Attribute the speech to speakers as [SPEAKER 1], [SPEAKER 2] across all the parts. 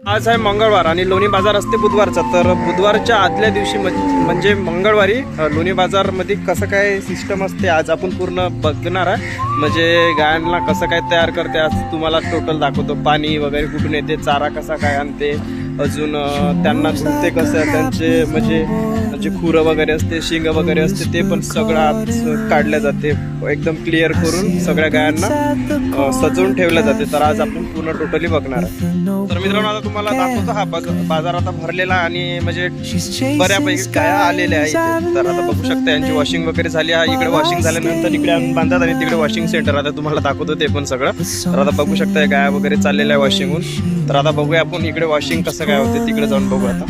[SPEAKER 1] आज आहे मंगळवार आणि लोणी बाजार असते बुधवारचा. तर बुधवारच्या आदल्या दिवशी म्हणजे मंगळवारी लोणी बाजारमध्ये कसं काय सिस्टम असते आज आपण पूर्ण बघणार आहे. म्हणजे गायांना कसं काय तयार करते आज तुम्हाला टोटल दाखवतो. पाणी वगैरे कुठून येते, चारा कसा काय आणते, अजून त्यांना धुते कसं, त्यांचे म्हणजे खुरं वगैरे असते, शिंग वगैरे असते, ते पण सगळं आज काढल्या जाते. एकदम क्लिअर करून सगळ्या गायांना सजवून ठेवल्या जाते. तर आज आपण पूर्ण टोटली बघणार आहे. तर मित्रांनो आता तुम्हाला दाखवतो हा बाजार आता भरलेला आणि म्हणजे बऱ्यापैकी गाया आलेल्या आहे इथे. तर आता बघू शकता यांची वॉशिंग वगैरे झाली आहे. इकडे वॉशिंग झाल्यानंतर इकडे आणून बांधतात आणि तिकडे वॉशिंग सेंटर आता तुम्हाला दाखवतो ते पण सगळं. तर आता बघू शकता गाया वगैरे चाललेल्या आहे वॉशिंगहून. तर आता बघूया आपण इकडे वॉशिंग कसं काय होते तिकडे जाऊन बघू. आता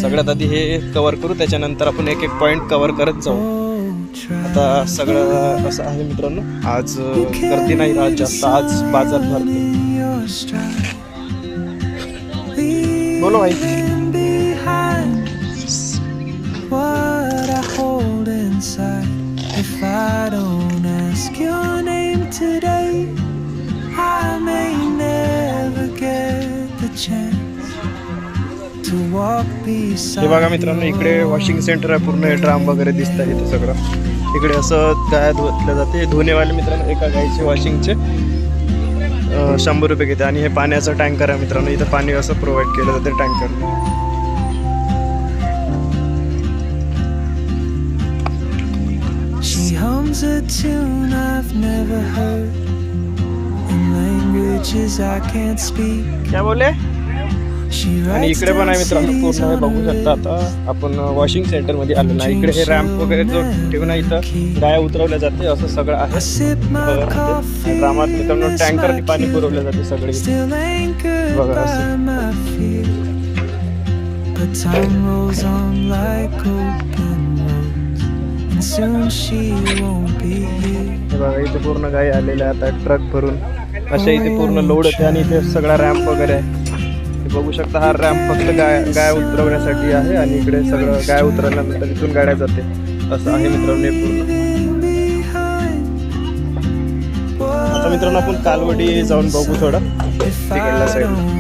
[SPEAKER 1] सगळ्यात आधी हे कव्हर करू, त्याच्यानंतर आपण एक एक पॉईंट कव्हर करत जाऊ. आता सगळं असं आहे मित्रांनो, आज गर्दी नाही राहत जास्त, आज बाजार भरतो. बोलो भाई. हे बघा मित्रांनो, इकडे वॉशिंग सेंटर आहे पूर्ण. ड्राम वगैरे दिसत आहे इथे सगळं. इकडे असं गाय धुतल्या जाते. धुणेवाले मित्रांनो एका गायचे वॉशिंगचे 100 रुपये घेते. आणि हे पाण्याचं टँकर आहे मित्रांनो, इथं पाणी असं प्रोव्हाइड केलं जाते टँकर. क्या बोले. आणि इकडे पण आहे मित्रांनो पूर्ण हे बघू शकता. आता आपण वॉशिंग सेंटर मध्ये आलो ना. इकडे हे रॅम्प वगैरे जो ठेवून इथं गाया उतरवल्या जाते असं सगळं आहे. ड्रामात मित्रांनो टँकरने पाणी पुरवलं जाते सगळे बघा असं. बघा इथे पूर्ण गाय आलेल्या आता ट्रक भरून अशा इथे पूर्ण लोड होते. आणि इथे सगळा रॅम्प वगैरे आहे बघू शकता. हा रॅम्प फक्त गाय उतरवण्यासाठी आहे आणि इकडे सगळं गाय उतरल्यानंतर इथून गाड्या जाते असं आहे मित्रांनो पूर्ण. आता मित्रांनो आपण कालवडी जाऊन बघू थोडं तिकडल्या साईडला.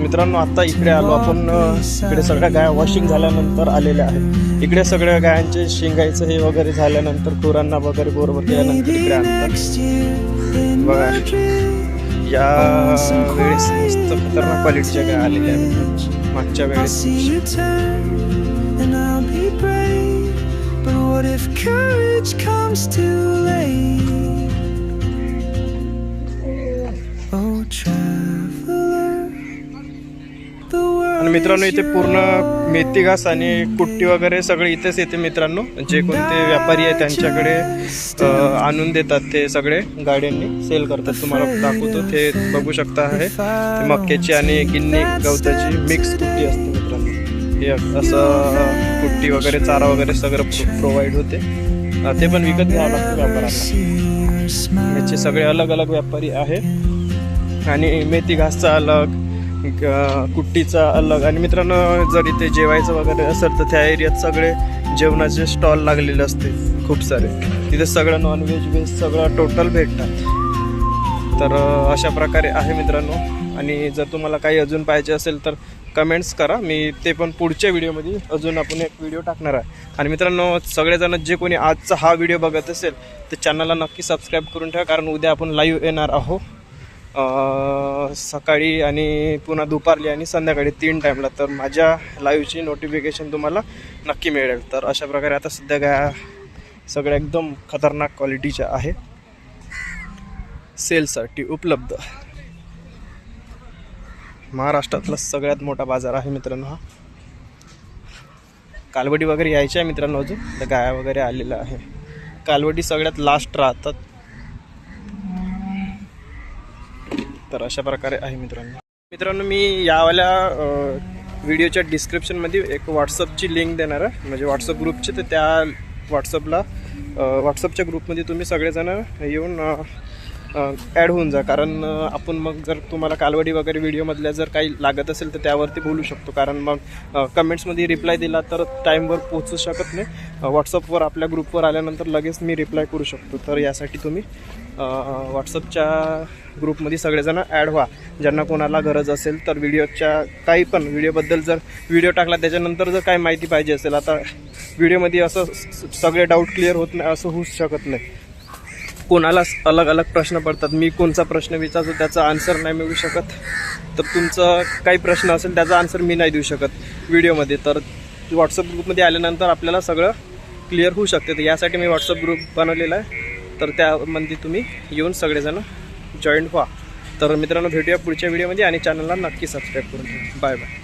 [SPEAKER 1] मित्रांनो आता इकडे आलो आपण. इकडे सगळ्या गाया वॉशिंग झाल्यानंतर आलेल्या आहेत. इकडे सगळ्या गायांचे शिंगायचं हे वगैरे झाल्यानंतर खुरांना वगैरे बरोबर केल्यानंतर इकडे आणतात बघा. या वेळेस मस्त खतरनाक क्वालिटीच्या गाय आलेल्या आहेत मागच्या वेळेस. आणि मित्रांनो इथे पूर्ण मेथी घास आणि कुट्टी वगैरे सगळे इथेच येते मित्रांनो. जे कोणते व्यापारी आहे त्यांच्याकडे आणून देतात ते सगळे गाड्यांनी सेल करतात. तुम्हाला दाखवतो ते बघू शकता आहे. मक्याची आणि गिन्नी गवताची मिक्स कुट्टी असते मित्रांनो. हे असं कुट्टी वगैरे चारा वगैरे सगळं प्रोव्हाइड होते. ते पण विकत घ्यावं लागतं व्यापाऱ्यांना. याचे सगळे अलग अलग व्यापारी आहे. आणि मेथी घासचा अलग, कुट्टीचा अलग. आणि मित्रांनो जर इथे जेवायचं वगैरे असेल तर त्या एरियात सगळे जेवणाचे स्टॉल लागलेले असते खूप सारे. तिथे सगळं नॉनव्हेज व्हेज सगळं टोटल भेटतात. तर अशा प्रकारे आहे मित्रांनो. आणि जर तुम्हाला काही अजून पाहिजे असेल तर कमेंट्स करा, मी ते पण पुढच्या व्हिडिओमध्ये अजून आपण एक व्हिडिओ टाकणार आहे. आणि मित्रांनो सगळेजण जे कोणी आजचा हा व्हिडिओ बघत असेल तर चॅनलला नक्की सबस्क्राईब करून ठेवा, कारण उद्या आपण लाईव्ह येणार आहोत सकाळी आणि पुन्हा दुपारली आणि संध्याकाळी 3 टाईमला. तर माझ्या लाईव्हची नोटिफिकेशन तुम्हाला नक्की मिळेल. तर अशा प्रकारे आता सध्या गाया सगळ्या एकदम खतरनाक क्वालिटीच्या आहे, सेलसाठी उपलब्ध. महाराष्ट्रातला सगळ्यात मोठा बाजार आहे मित्रांनो हा. कालवडी वगैरे यायची आहे मित्रांनो अजून. तर गाया वगैरे आलेल्या आहे. कालवडी सगळ्यात लास्ट राहतात. तर अशा प्रकारे आहे मित्रांनो. मी यावाल्या व्हिडिओच्या डिस्क्रिप्शनमध्ये एक व्हॉट्सअपची लिंक देणार आहे, म्हणजे व्हॉट्सअप ग्रुपची. तर त्या व्हॉट्सअपच्या ग्रुपमध्ये तुम्ही सगळेजण येऊन ॲड होऊन जा. कारण आपण मग जर तुम्हाला कालवडी वगैरे व्हिडिओमधल्या जर काही लागत असेल तर त्यावरती बोलू शकतो. कारण मग कमेंट्समध्ये रिप्लाय दिला तर टाईमवर पोहोचू शकत नाही. व्हॉट्सअपवर आपल्या ग्रुपवर आल्यानंतर लगेच मी रिप्लाय करू शकतो. तर यासाठी तुम्ही व्हॉट्सअपच्या ग्रुपमध्ये सगळेजण ॲड व्हा. ज्यांना कोणाला गरज असेल तर व्हिडिओच्या काही पण व्हिडिओबद्दल जर व्हिडिओ टाकला त्याच्यानंतर जर काही माहिती पाहिजे असेल, आता व्हिडिओमध्ये असं सगळे डाऊट क्लिअर होत नाही असं होऊच शकत नाही. कोणाला अलग अलग प्रश्न पडतात. मी कोणचा प्रश्न विचारतो त्याचा आन्सर नाही मिळू शकत. तर तुमचं काही प्रश्न असेल त्याचा आन्सर मी नाही देऊ शकत व्हिडिओमध्ये. तर व्हॉट्सअप ग्रुपमध्ये आल्यानंतर आपल्याला सगळं क्लिअर होऊ शकते. तर यासाठी मी व्हॉट्सअप ग्रुप बनवलेला आहे. तर त्यामध्ये तुम्ही येऊन सगळेजण जॉईन व्हा. तर मित्रांनो, भेटूया पुढच्या व्हिडिओमध्ये आणि चॅनलला नक्की सबस्क्राईब करून ठेवा. Bye bye.